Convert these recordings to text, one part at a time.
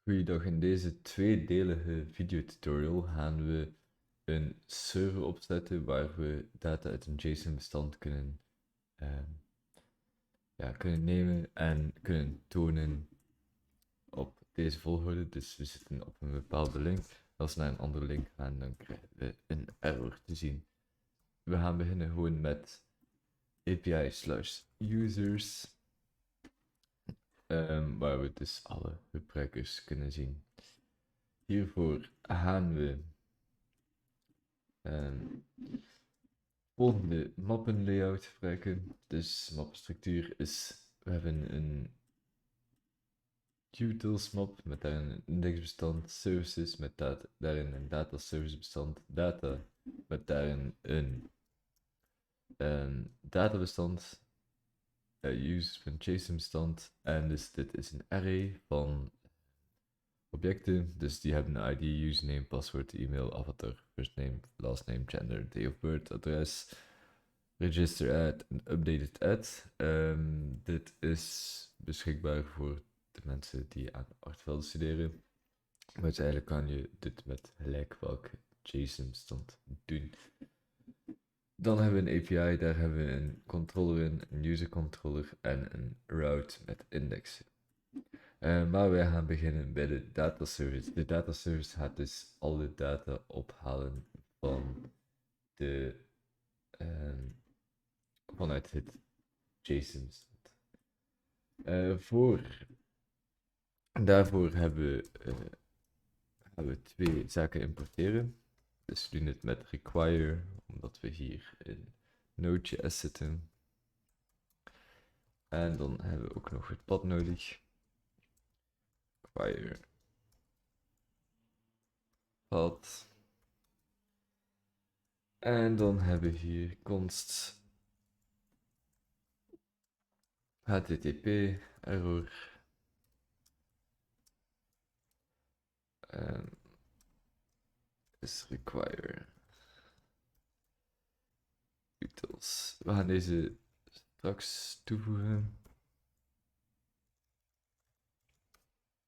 Goeiedag, in deze tweedelige videotutorial gaan we een server opzetten waar we data uit een JSON-bestand kunnen nemen en kunnen tonen op deze volgorde. Dus we zitten op een bepaalde link. Als we naar een andere link gaan, dan krijgen we een error te zien. We gaan beginnen gewoon met API/users, waar we dus alle gebruikers kunnen zien. Hiervoor gaan we volgende mappenlayout gebruiken. Dus mappenstructuur is, we hebben een utils map met daarin een indexbestand, services met daarin een data service bestand, data met daarin een databestand, users.json bestand, en dus dit is een array van objecten, dus die hebben een ID, username, paswoord, e-mail, avatar, first name, last name, gender, day of birth, adres, register add en updated add. Dit is beschikbaar voor de mensen die aan Artvelde studeren. Maar uiteindelijk kan je dit met gelijk welke JSON-bestand doen. Dan hebben we een API, daar hebben we een controller in, een user controller en een route met indexen. Maar wij gaan beginnen bij de data service. De data service gaat dus alle data ophalen van vanuit het JSON. Daarvoor gaan we twee zaken importeren. Dus we doen het met require, omdat we hier in Node.js zitten. En dan hebben we ook nog het pad nodig. Require pad. En dan hebben we hier const http error is require utils. We gaan deze straks toevoegen.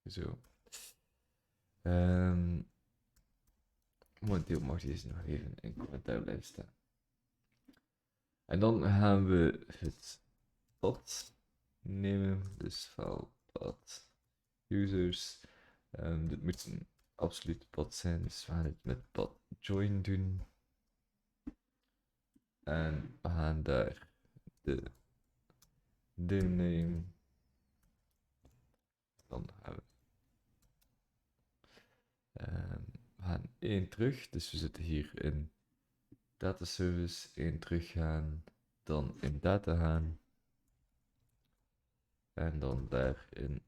Zo. Momenteel mag deze nog even in commentaar blijven staan. En dan gaan we het pad nemen, dus file pad users. Dit moet een absoluut pad zijn, dus we gaan het met pad join doen. En we gaan daar de name. Dan gaan we gaan 1 terug, dus we zitten hier in data service, 1 terug gaan, dan in data gaan. En dan daar in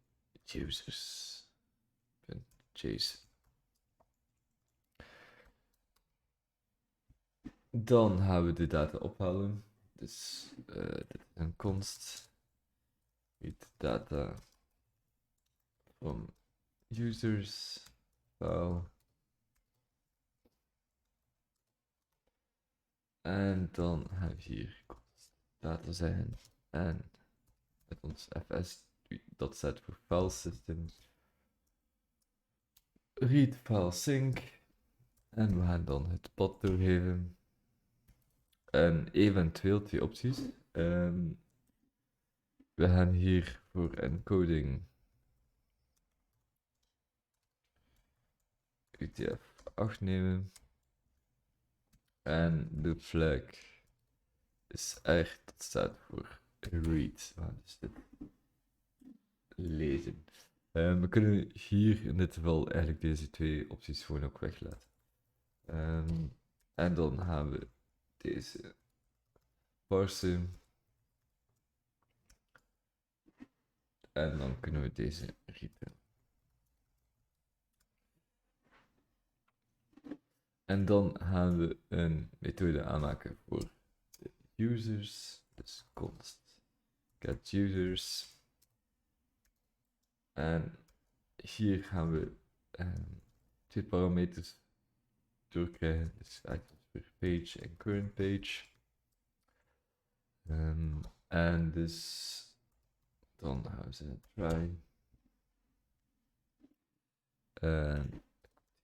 users.json. Dan gaan we de data ophalen. Dus dit is een const. Read data from users file. En dan gaan we hier const data zeggen. En met ons fs, dat staat voor file system. Read file sync. En we gaan dan het pad doorgeven. En eventueel 2 opties. We gaan hier voor encoding UTF-8 nemen. En de flag is R, dat staat voor read. We gaan dus dit lezen. We kunnen hier in dit geval eigenlijk deze 2 opties gewoon ook weglaten. En dan gaan we deze parsen. En dan kunnen we deze readen. En dan gaan we een methode aanmaken voor de users. Dus const get users. En hier gaan we 2 parameters doorkrijgen. Dus items per page en current page. En dus dan gaan we ze try. En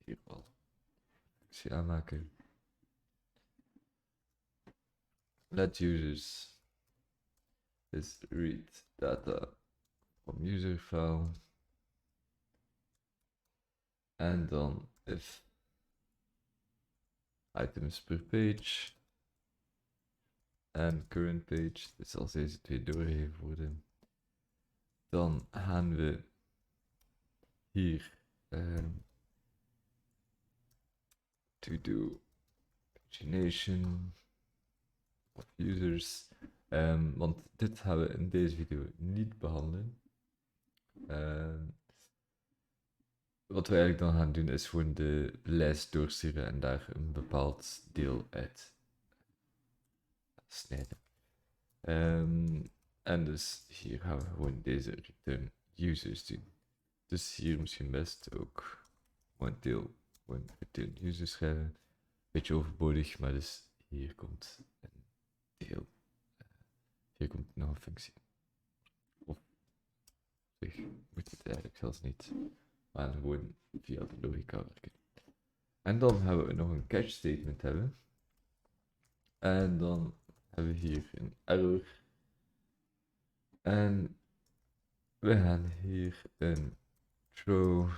hier al functie aanmaken. Let users is read data from user file. En dan if items per page en current page, dus als deze twee doorgegeven worden, dan gaan we hier to do pagination of users, want dit gaan we in deze video niet behandelen. Wat we eigenlijk dan gaan doen is gewoon de lijst doorsturen en daar een bepaald deel uit snijden. En dus hier gaan we gewoon deze return users doen. Dus hier misschien best ook een deel gewoon return users schrijven. Beetje overbodig, maar dus hier komt een deel. Hier komt nog een functie. Of zich moet het eigenlijk zelfs niet. Maar gewoon via de logica werken. En dan hebben we nog een catch statement hebben. En dan hebben we hier een error. En we gaan hier een throw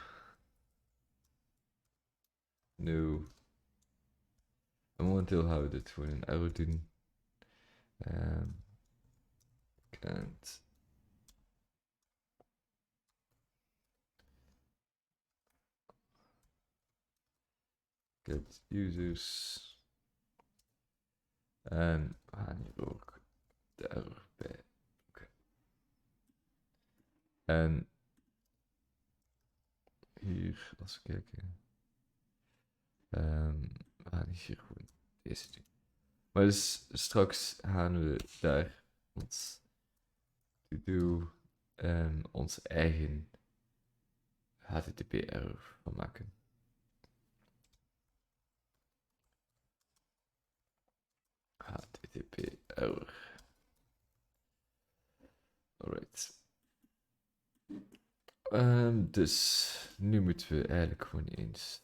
no. En momenteel gaan we dit gewoon een error doen. Can't get users. En we gaan hier ook de error bij. Okay. En hier, als we kijken. We gaan hier gewoon deze doen. Maar dus straks gaan we daar ons to-do onze eigen HTTP error van maken. HTTP error. Alright. Dus nu moeten we eigenlijk gewoon eens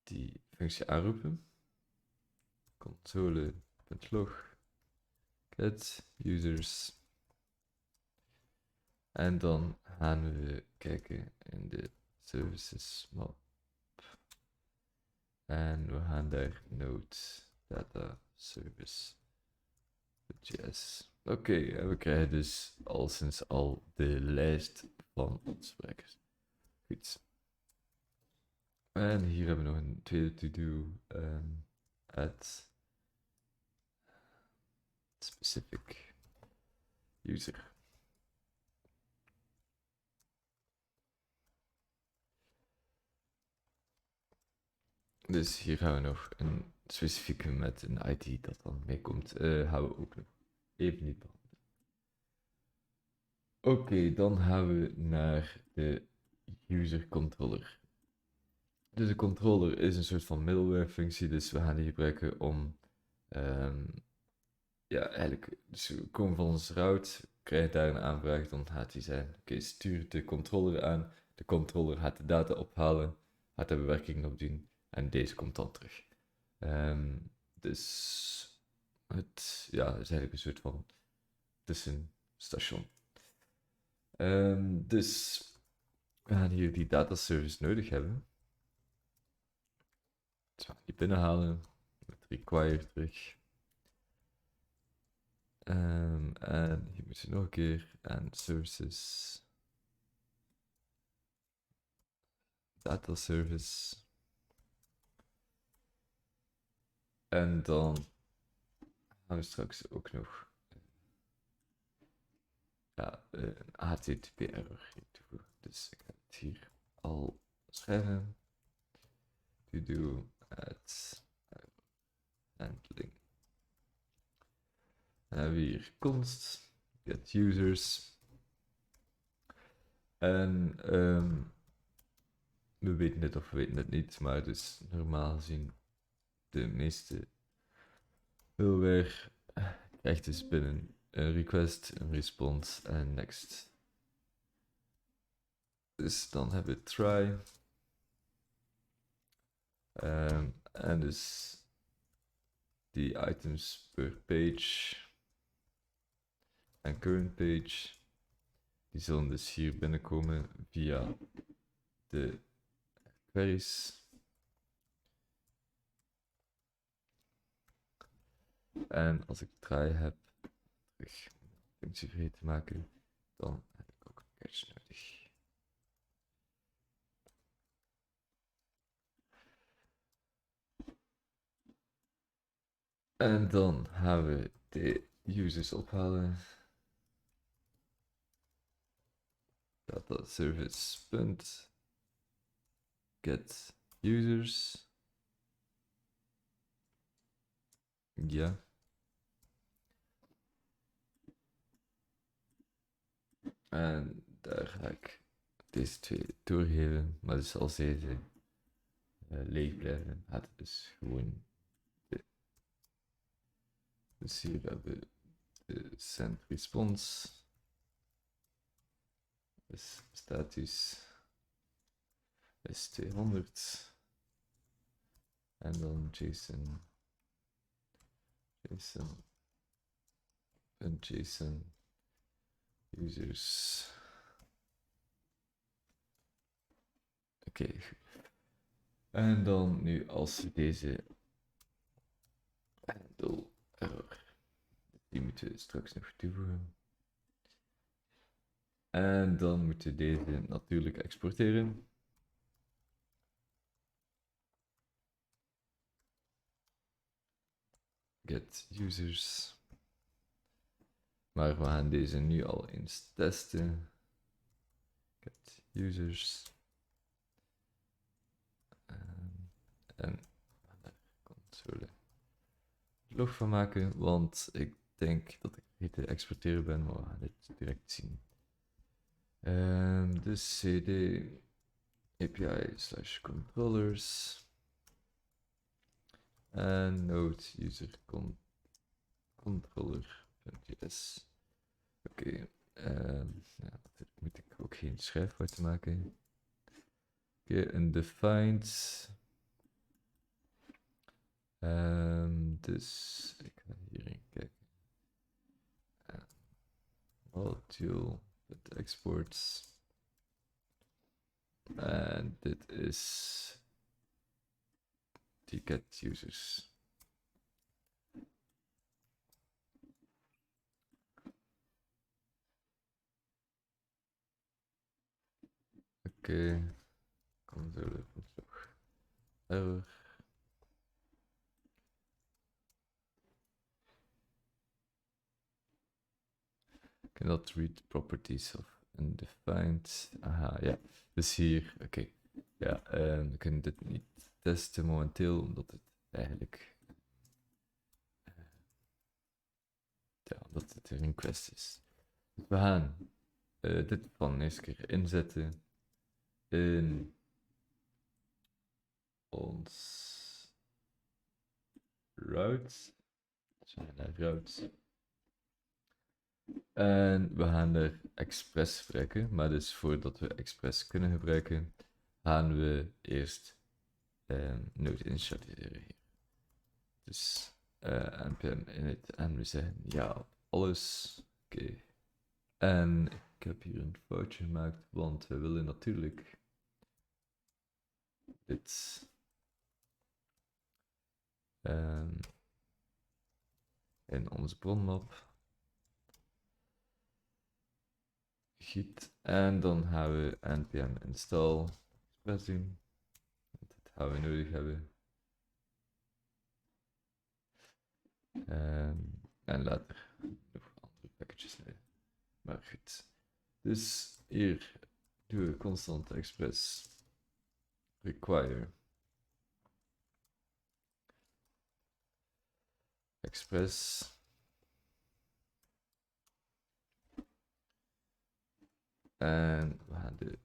die functie aanroepen. Console.log get users. En dan gaan we kijken in de services map. En we gaan daar node data service JS. Oké, en we krijgen dus al sinds al de lijst van onze werkers. Goed. En hier hebben we nog een tweede to-do. Add specific user. Dus hier gaan we nog een specifieke met een ID dat dan meekomt, gaan we ook nog even niet behandelen. Oké, dan gaan we naar de user controller. Dus de controller is een soort van middleware functie, dus we gaan die gebruiken om, ja, eigenlijk, dus we komen van ons route, krijgen daar een aanvraag, dan gaat die zijn, oké, stuur de controller aan, de controller gaat de data ophalen, gaat de bewerking op doen, en deze komt dan terug. Dus het ja, is eigenlijk een soort van tussenstation. Dus we gaan hier die data service nodig hebben. Dus we gaan die binnenhalen met require terug. En hier moet je nog een keer aan services data service. En dan gaan we straks ook nog een HTTP error hier toevoegen. Dus ik ga het hier al schrijven. To do at handling. Dan hebben we hier const get users. En we weten dit of we weten het niet, maar dus normaal gezien de meeste middleware krijgt dus binnen een request, een response en next. Dus dan hebben we try. En dus die items per page en current page, die zullen dus hier binnenkomen via de queries. En als ik try heb, terug functie vergeten te maken, dan heb ik ook een catch nodig. En dan gaan we de users ophalen. Data service.get users. Ja. En daar ga ik deze twee doorgeven, maar dus als deze leeg blijven, gaat het dus gewoon. Dus hier hebben we de send response. Dus status is 200. En dan JSON users. Oké. En dan nu als we deze handle error, die moeten we straks nog toevoegen. En dan moeten we deze natuurlijk exporteren. Get users. Maar we gaan deze nu al eens testen. Get users. En we gaan daar console log van maken, want ik denk dat ik vergeten te exporteren ben, maar we gaan dit direct zien. Dus cd API/controllers en node user controller.js. Oké, natuurlijk moet ik ook geen schrijffouten maken. Oké, undefined. Dus ik ga hierin kijken. Module met exports. En dit is die get users. Oké, console log error. Cannot read properties of undefined. Aha, ja. Dus hier, oké. Ja, we kunnen dit niet testen momenteel, omdat het eigenlijk... ja, omdat het een request is. Dus we gaan dit van eerst keer inzetten in ons route. Dus we gaan naar route. En we gaan er Express gebruiken, maar dus voordat we Express kunnen gebruiken, gaan we eerst node initialiseren hier. Dus npm init en we zeggen ja op alles. Oké. En ik heb hier een foutje gemaakt, want we willen natuurlijk dit in onze bronmap. Git. En dan gaan we npm install Express doen. Dat gaan we nodig hebben. En later nog andere packages nemen. Maar goed. Dus hier doen we constant express require express en we gaan de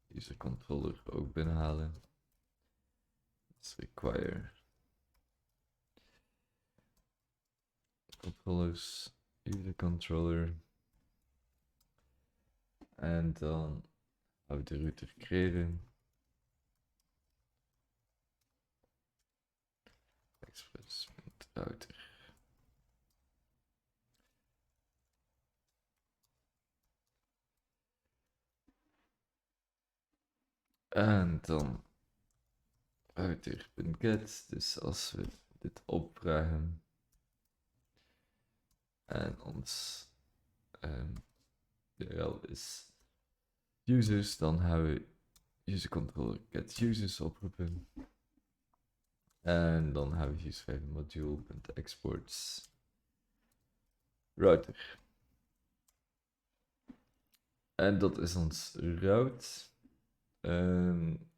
user controller ook binnenhalen. Dus require controllers, user controller en dan Gaan we de router creëren. Express.router. En dan router.get. Dus als we dit opvragen en ons URL is users, dan gaan we user controller get users oproepen. En dan gaan we hier schrijven module.exports router. En dat is ons route.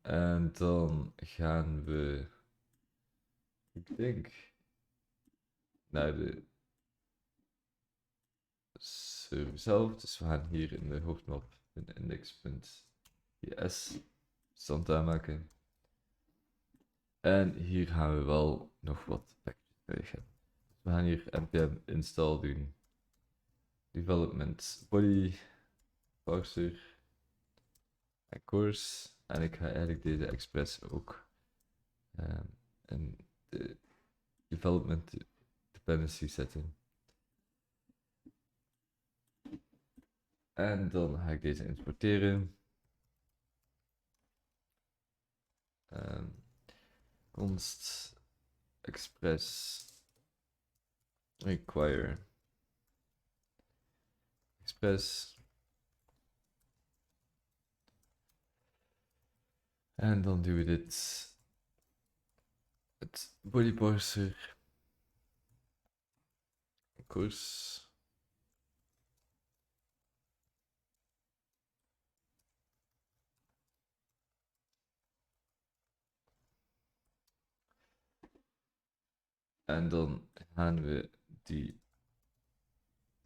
En dan gaan we, ik denk, naar de server zelf. Dus we gaan hier in de hoofdmap een index.js stand aanmaken. En hier gaan we wel nog wat packages nodig hebben. Dus we gaan hier npm install doen. Development body, parser en course. En ik ga eigenlijk deze express ook in de development dependency zetten. En dan ga ik deze importeren. Const express require express. En dan doen we dit. Het body parser. Course. En dan gaan we die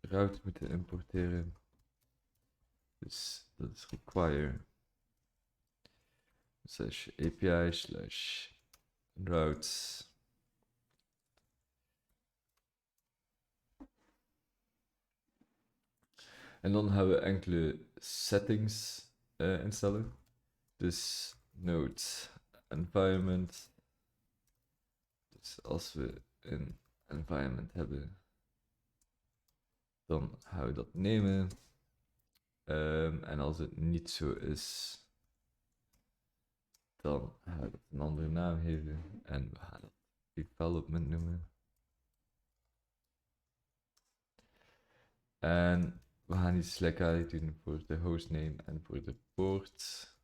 route moeten importeren. Dus dat is require /API/routes. En dan gaan we enkele settings instellen. Dus node environment. Dus als we een environment hebben, dan gaan we dat nemen. En als het niet zo is, dan gaan we dat een andere naam geven. En we gaan dat development noemen. En we gaan die select ID doen voor de hostname en voor de poort.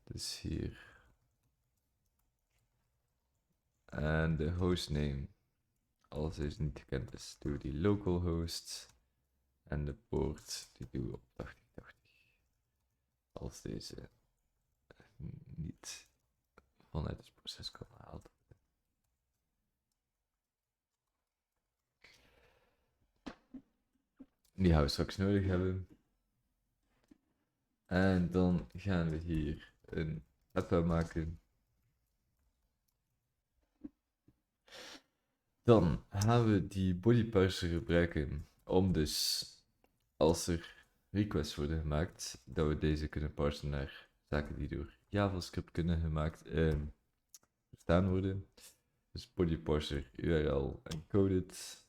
Dus hier. En de hostname, als deze niet gekend is, doen we die localhost. En de poort, die doen we op 8080. Als deze niet vanuit het proces kan gehaald worden. Die gaan we straks nodig hebben. En dan gaan we hier een app maken. Dan gaan we die body parser gebruiken om dus, als er requests worden gemaakt, dat we deze kunnen parsen naar zaken die door JavaScript kunnen verstaan worden. Dus body parser URL encoded.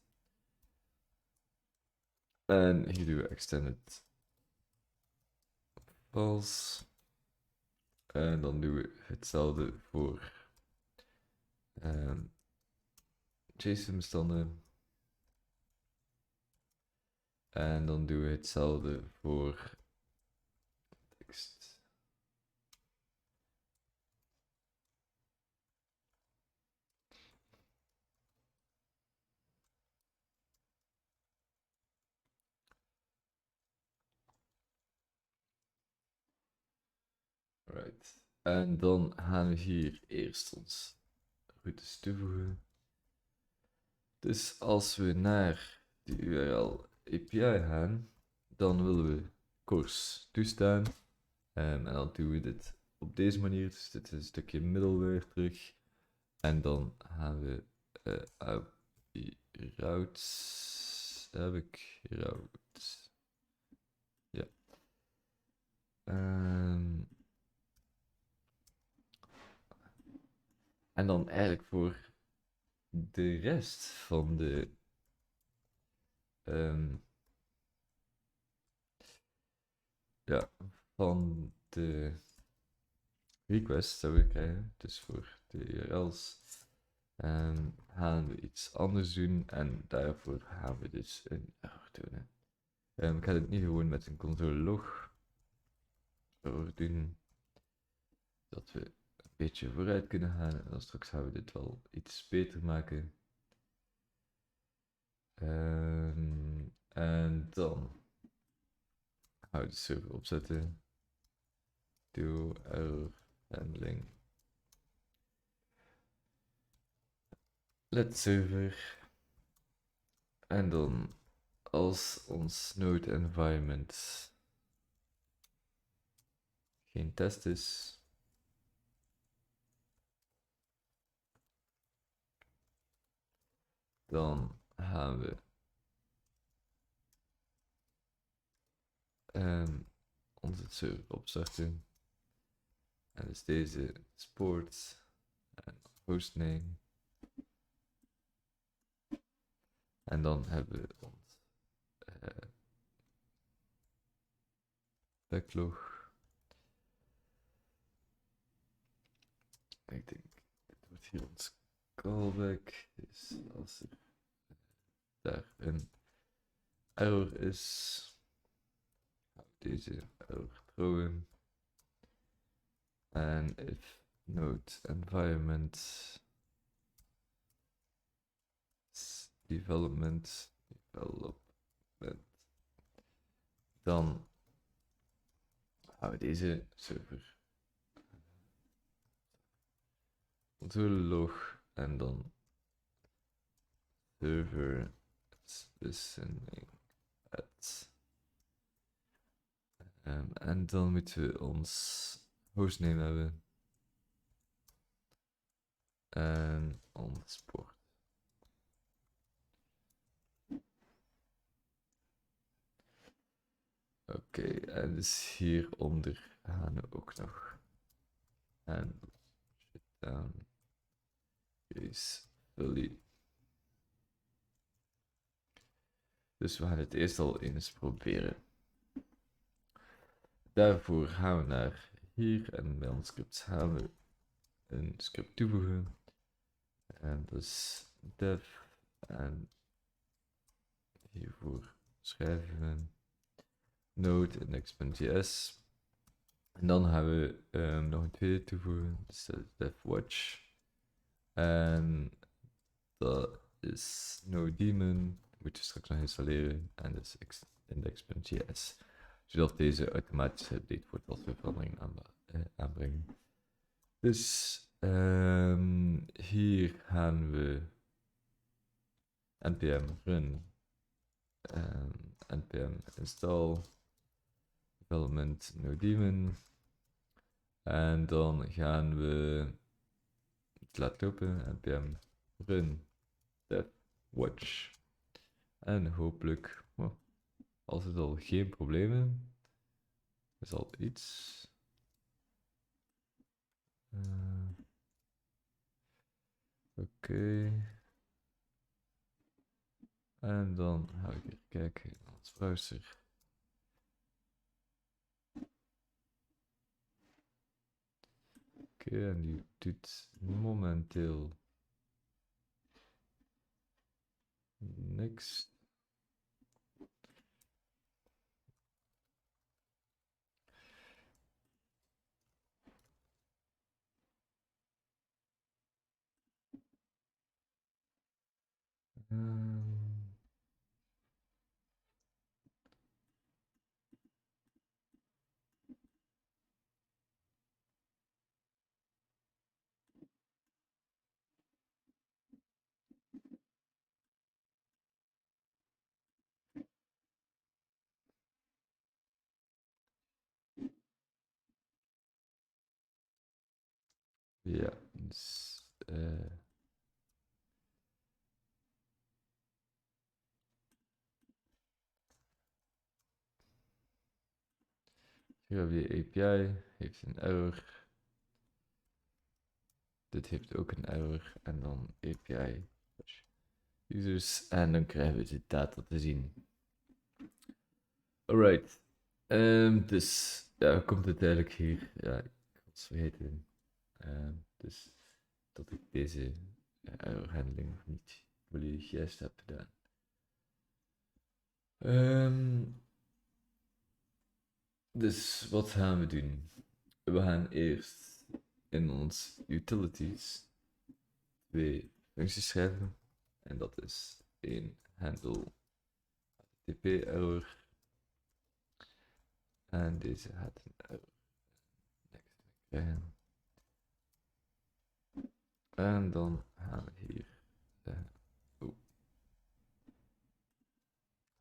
En hier doen we extended files. En dan doen we hetzelfde voor JSON-bestanden. En dan doen we hetzelfde voor tekst. Right. En dan gaan we hier eerst ons routes toevoegen. Dus als we naar de URL API gaan, dan willen we course toestaan. En dan doen we dit op deze manier. Dus dit is een stukje middleware terug. En dan gaan we routes. Heb ik routes. En dan eigenlijk voor de rest van de ja, van de requests die we krijgen, dus voor de URL's, gaan we iets anders doen en daarvoor gaan we dus een error tonen. Ik ga dit niet gewoon met een console log error doen, dat we een beetje vooruit kunnen gaan en dan straks gaan we dit wel iets beter maken. En dan gaan we de server opzetten. Do error handling. Let server. En dan als ons node environment geen test is, dan gaan we onze server opstarten. En dus deze sport en hostname. En dan hebben we ons backlog. Ik denk, dit wordt hier ons callback. Dus als er daar een error is, gaan we deze error throwen. En if node environment development, dan gaan we deze server log en dan server listening at. En dan moeten we ons hostname hebben en ons port. Oké, en dus hieronder gaan we ook nog en shutdown is fully. Dus we gaan het eerst al eens proberen. Daarvoor gaan we naar hier en bij ons scripts gaan we een script toevoegen. En dat is dev en hiervoor schrijven we node index.js. En dan gaan we nog een tweede toevoegen, dus dat is dev watch. En dat is nodaemon, moeten we straks nog installeren, en dat is index.js. Zodat deze automatisch geüpdate wordt als we veranderingen aanbrengen. Dus hier gaan we npm run, npm install development nodaemon. En dan gaan we het laten lopen, npm run dev watch. En hopelijk, als het al geen problemen, is al iets. Oké. En dan ga ik even kijken naar ons browser. Oké, en die doet momenteel niks. Ja, dus Hier hebben we de API, heeft een error. Dit heeft ook een error. En dan API users. En dan krijgen we de data te zien. Alright. Dus, ja, hoe komt het eigenlijk hier? Ja, ik was vergeten. Dus dat ik deze error handling nog niet volledig juist heb gedaan. Dus wat gaan we doen? We gaan eerst in ons utilities 2 functies schrijven. En dat is 1 handle http error. En deze gaat een error next krijgen. En dan gaan we hier zeggen,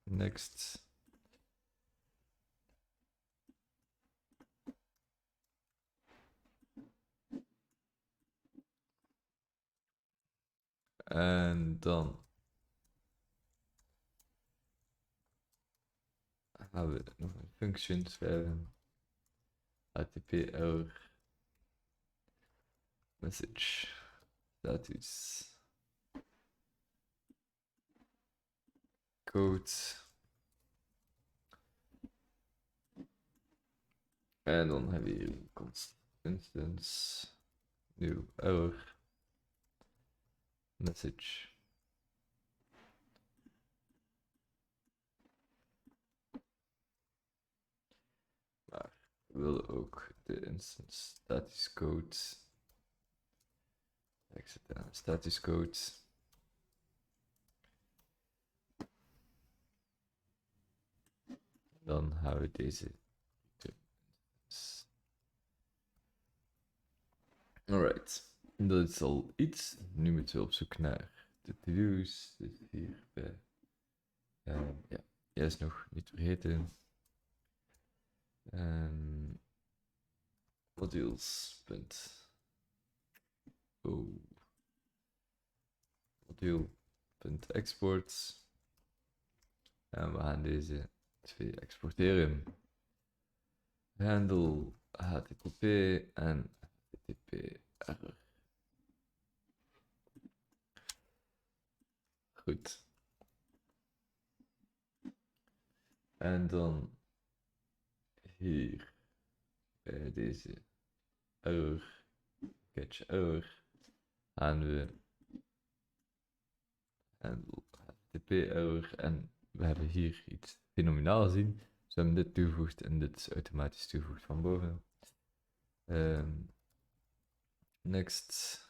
next. En dan gaan we nog een function schrijven. HTTP error message status code. En dan hebben we hier een constant instance, new error message. Maar we willen ook de instance status code. Ik zet aan status code. Dan gaan we deze. Alright, dat is al iets. Nu moeten we op zoek naar de to-do's. Dus hier bij. Ja, jij is nog niet vergeten. Modules. Module.export. En we gaan deze 2 exporteren. Handle HTTP en HTTP error. Goed. En dan hier bij deze error, catch error, gaan we handle HTTP error en we hebben hier iets fenomenaal gezien. Dus we hebben dit toegevoegd en dit is automatisch toegevoegd van boven. Next.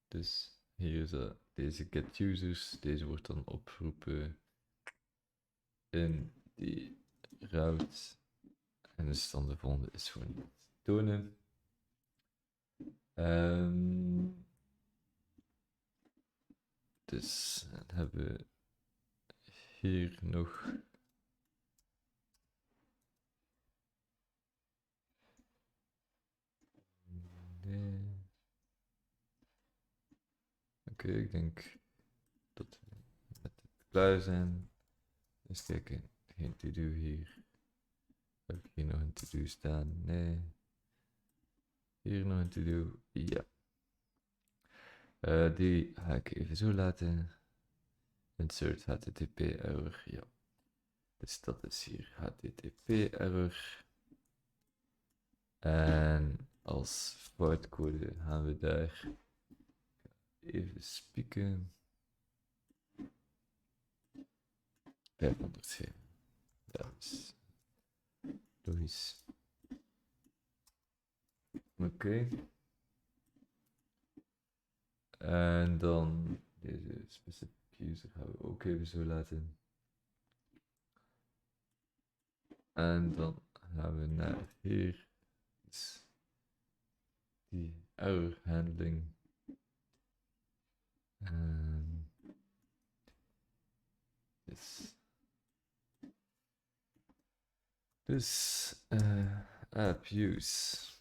Dus hier is deze get users. Deze wordt dan opgeroepen in die route. En dus dan de volgende is gewoon tonen. Dus dan hebben we hier nog nee. Oké, ik denk dat we met het klaar zijn. Dus kijken, geen to-do hier. Heb ik hier nog een to-do staan? Nee. Hier nog een to-do? Ja. Die ga ik even zo laten. Insert HTTP error, ja. Dus dat is hier HTTP error. En als foutcode gaan we daar even spieken. 507. Dat is logisch. Oké. En dan deze specific user gaan we ook even zo laten. En dan gaan we naar hier. Dus die error handling. Dus app use.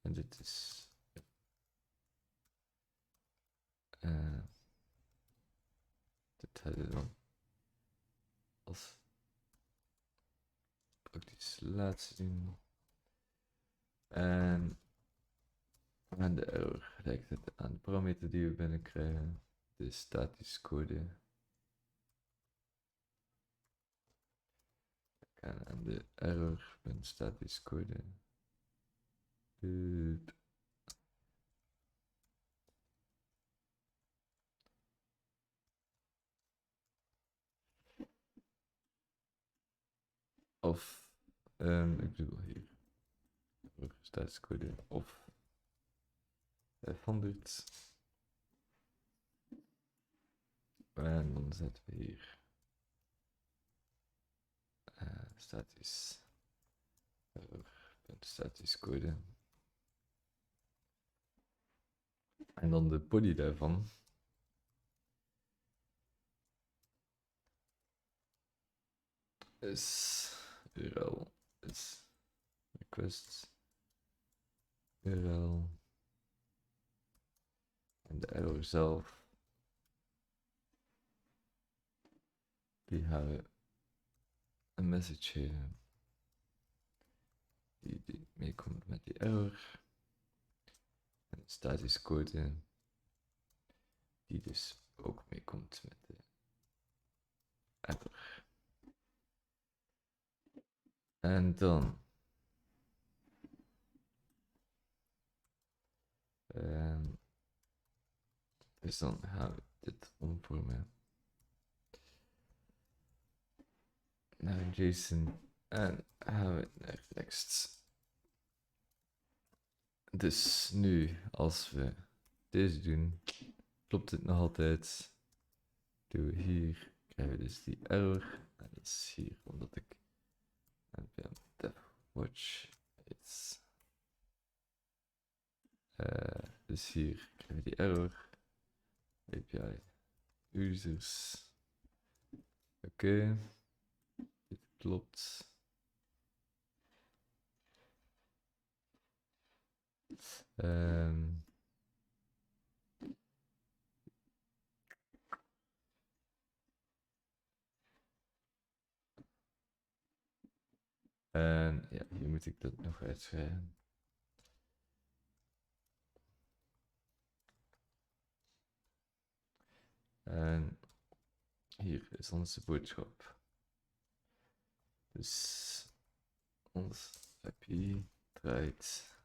En dit is dit hadden we dan als als laatste doen. En aan de error gelijkt het aan de parameter die we binnenkrijgen. De statische code. En aan de error van statische code. Of, ik bedoel hier. Statische code of 500. En dan zetten we hier statisch statische code. En dan de body daarvan. Is URL is request URL. En de error zelf. Die gaan we een message geven. Die meekomt met die error. En de statische code. Die dus ook meekomt met de error. En dan. Dus dan gaan we dit omvormen naar een JSON en gaan we naar next. Dus nu, als we deze doen, klopt het nog altijd. Doen we hier, krijgen we dus die error. En dat is hier, omdat ik npm dev watch is. Dus hier krijgen we die error. API users. Oké. Dit klopt. En ja, hier moet ik dat nog uitschrijven. En hier is onze boodschap. Dus ons API draait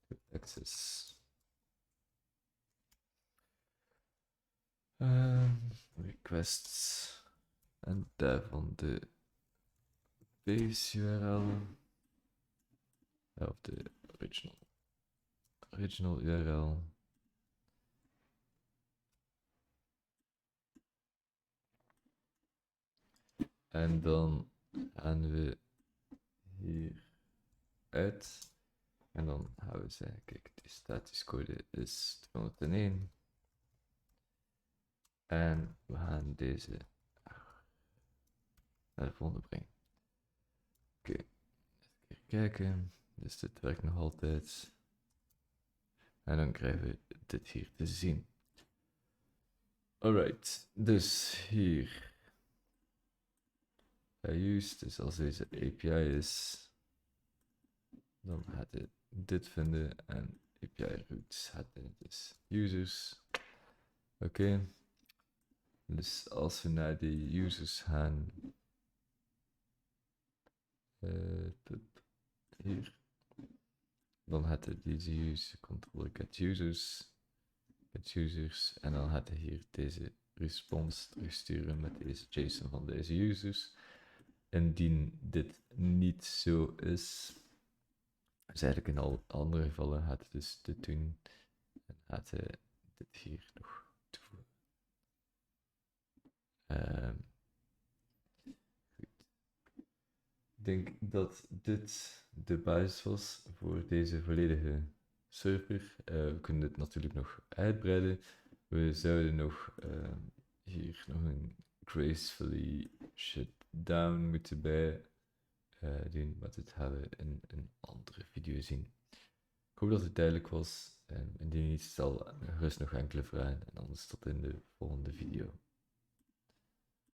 de access. Requests. En daarvan de base URL. Of de original URL. En dan gaan we hier uit. En dan gaan we zeggen, kijk, de statische code is 201. En we gaan deze naar de volgende brengen. Oké, even kijken. Dus dit werkt nog altijd. En dan krijgen we dit hier te zien. Alright, dus hier. Used, dus als deze API is, dan gaat hij dit vinden en API roots gaat hij dus users. Oké. Dus als we naar de users gaan, hier, dan gaat hij deze user control get users, en dan gaat hij hier deze response terugsturen met deze JSON van deze users. Indien dit niet zo is, dus eigenlijk in al andere gevallen gaat het dus dit doen en gaat hij dit hier nog toevoegen. Goed. Ik denk dat dit de basis was voor deze volledige server. We kunnen dit natuurlijk nog uitbreiden. We zouden nog hier nog een gracefully shutdown moeten bij doen, maar dit gaan we in een andere video zien. Ik hoop dat het duidelijk was. Indien niet, stel gerust nog enkele vragen en anders tot in de volgende video.